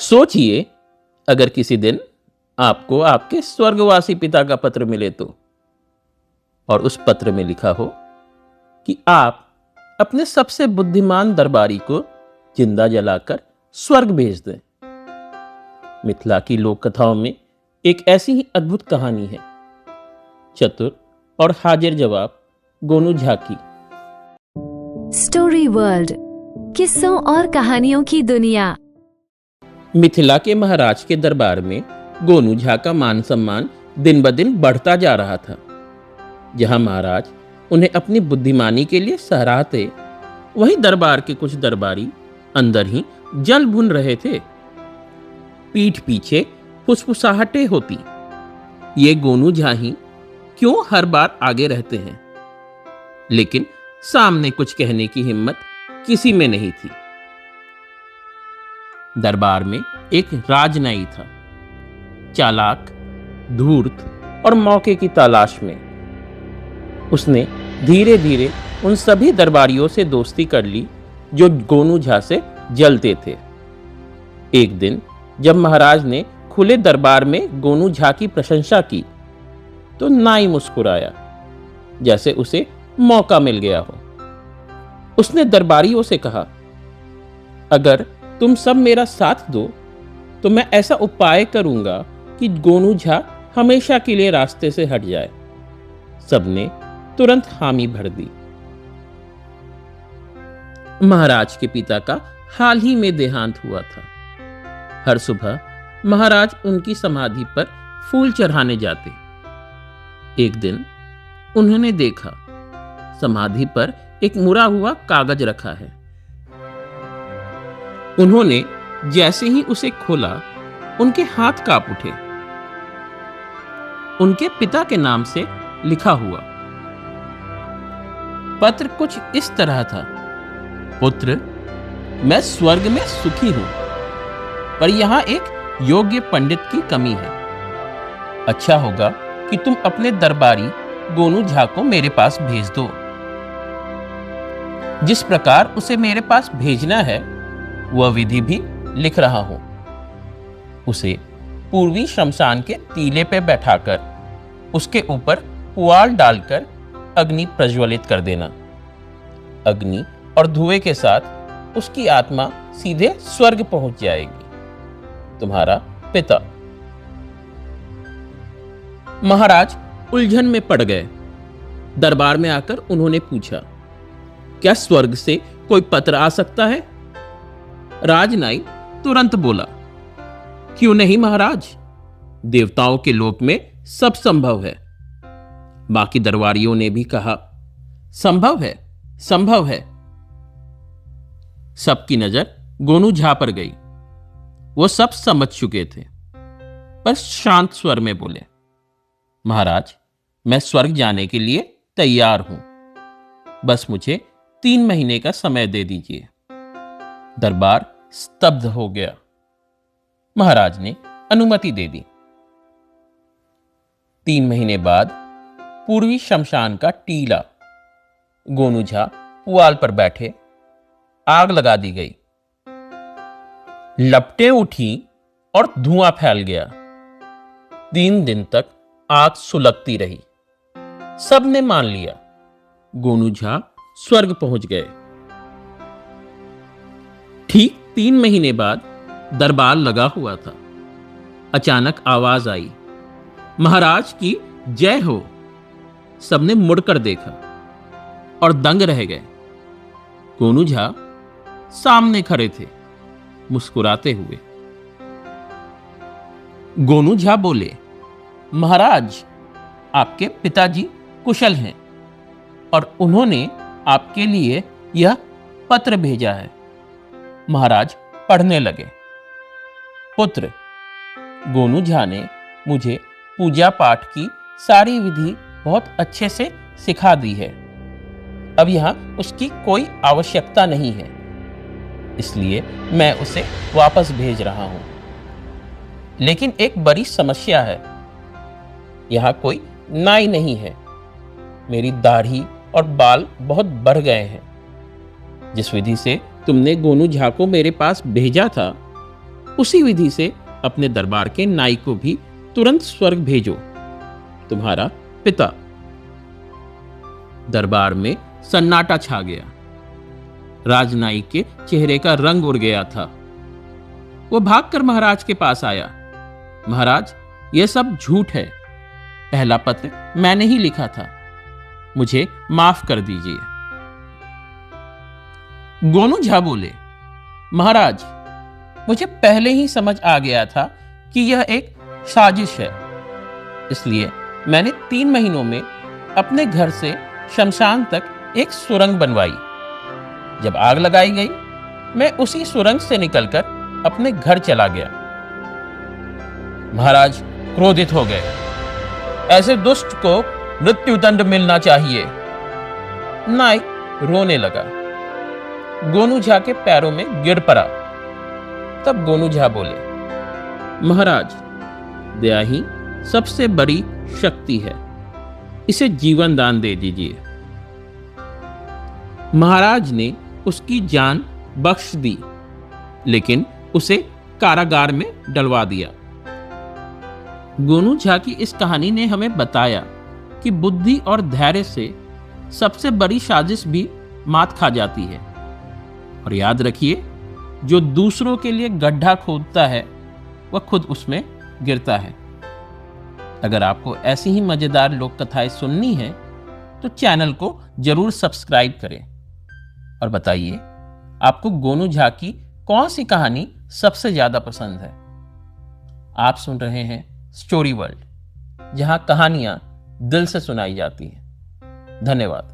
सोचिए, अगर किसी दिन आपको आपके स्वर्गवासी पिता का पत्र मिले तो, और उस पत्र में लिखा हो कि आप अपने सबसे बुद्धिमान दरबारी को जिंदा जलाकर स्वर्ग भेज दें। मिथिला की लोक कथाओं में एक ऐसी ही अद्भुत कहानी है, चतुर और हाजिर जवाब गोनू झा की। स्टोरी वर्ल्ड, किस्सों और कहानियों की दुनिया। मिथिला के महाराज के दरबार में गोनू झा का मान सम्मान दिन ब दिन बढ़ता जा रहा था। जहां महाराज उन्हें अपनी बुद्धिमानी के लिए सराहते, वहीं दरबार के कुछ दरबारी अंदर ही जल भुन रहे थे। पीठ पीछे फुसफुसाहटें होती, ये गोनू झा ही क्यों हर बार आगे रहते हैं, लेकिन सामने कुछ कहने की हिम्मत किसी में नहीं थी। दरबार में एक राजनयी था, चालाक, धूर्त और मौके की तलाश में। उसने धीरे धीरे उन सभी दरबारियों से दोस्ती कर ली जो गोनू झा से जलते थे। एक दिन जब महाराज ने खुले दरबार में गोनू झा की प्रशंसा की तो नाई मुस्कुराया, जैसे उसे मौका मिल गया हो। उसने दरबारियों से कहा, अगर तुम सब मेरा साथ दो तो मैं ऐसा उपाय करूंगा कि गोनू झा हमेशा के लिए रास्ते से हट जाए। सबने तुरंत हामी भर दी। महाराज के पिता का हाल ही में देहांत हुआ था। हर सुबह महाराज उनकी समाधि पर फूल चढ़ाने जाते। एक दिन उन्होंने देखा, समाधि पर एक मुड़ा हुआ कागज रखा है। उन्होंने जैसे ही उसे खोला, उनके हाथ कांप उठे। उनके पिता के नाम से लिखा हुआ पत्र कुछ इस तरह था, पुत्र, मैं स्वर्ग में सुखी हूं, पर यहां एक योग्य पंडित की कमी है। अच्छा होगा कि तुम अपने दरबारी गोनू झा को मेरे पास भेज दो। जिस प्रकार उसे मेरे पास भेजना है, वह विधि भी लिख रहा हूं। उसे पूर्वी शमशान के टीले पे बैठाकर उसके ऊपर पुआल डालकर अग्नि प्रज्वलित कर देना। अग्नि और धुएं के साथ उसकी आत्मा सीधे स्वर्ग पहुंच जाएगी। तुम्हारा पिता। महाराज उलझन में पड़ गए। दरबार में आकर उन्होंने पूछा, क्या स्वर्ग से कोई पत्र आ सकता है? राजनाई तुरंत बोला, क्यों नहीं महाराज, देवताओं के लोक में सब संभव है। बाकी दरबारियों ने भी कहा, संभव है, संभव है। सबकी नजर गोनू झा पर गई। वो सब समझ चुके थे, पर शांत स्वर में बोले, महाराज, मैं स्वर्ग जाने के लिए तैयार हूं, बस मुझे 3 महीने का समय दे दीजिए। दरबार स्तब्ध हो गया। महाराज ने अनुमति दे दी। 3 महीने बाद पूर्वी शमशान का टीला, गोनू झा पुआल पर बैठे, आग लगा दी गई। लपटें उठी और धुआं फैल गया। 3 दिन तक आग सुलगती रही। सबने मान लिया, गोनू झा स्वर्ग पहुंच गए। ठीक 3 महीने बाद दरबार लगा हुआ था। अचानक आवाज आई, महाराज की जय हो। सबने मुड़कर देखा और दंग रह गए। गोनू झा सामने खड़े थे, मुस्कुराते हुए। गोनू झा बोले, महाराज, आपके पिताजी कुशल हैं और उन्होंने आपके लिए यह पत्र भेजा है। महाराज पढ़ने लगे, पुत्र, गोनू झा ने मुझे पूजा पाठ की सारी विधि बहुत अच्छे से सिखा दी है। अब यहां उसकी कोई आवश्यकता नहीं है, इसलिए मैं उसे वापस भेज रहा हूं। लेकिन एक बड़ी समस्या है, यहां कोई नाई नहीं है। मेरी दाढ़ी और बाल बहुत बढ़ गए हैं। जिस विधि से तुमने गोनू झा को मेरे पास भेजा था, उसी विधि से अपने दरबार के नाई को भी तुरंत स्वर्ग भेजो। तुम्हारा पिता। दरबार में सन्नाटा छा गया। राजनाई के चेहरे का रंग उड़ गया था। वो भागकर महाराज के पास आया। महाराज, यह सब झूठ है। पहला पत्र मैंने ही लिखा था। मुझे माफ कर दीजिए। गोनू झा बोले, महाराज, मुझे पहले ही समझ आ गया था कि यह एक साजिश है। इसलिए मैंने 3 महीनों में अपने घर से शमशान तक एक सुरंग बनवाई। जब आग लगाई गई, मैं उसी सुरंग से निकलकर अपने घर चला गया। महाराज क्रोधित हो गए। ऐसे दुष्ट को मृत्युदंड मिलना चाहिए। नायक रोने लगा। गोनू झा के पैरों में गिर पड़ा। तब गोनू झा बोले, महाराज, दया ही सबसे बड़ी शक्ति है। इसे जीवन दान दे दीजिए। महाराज ने उसकी जान बख्श दी, लेकिन उसे कारागार में डलवा दिया। गोनू झा की इस कहानी ने हमें बताया कि बुद्धि और धैर्य से सबसे बड़ी साजिश भी मात खा जाती है। और याद रखिए, जो दूसरों के लिए गड्ढा खोदता है वह खुद उसमें गिरता है। अगर आपको ऐसी ही मजेदार लोक कथाएं सुननी है तो चैनल को जरूर सब्सक्राइब करें और बताइए आपको गोनू झा की कौन सी कहानी सबसे ज्यादा पसंद है। आप सुन रहे हैं स्टोरी वर्ल्ड, जहां कहानियां दिल से सुनाई जाती हैं। धन्यवाद।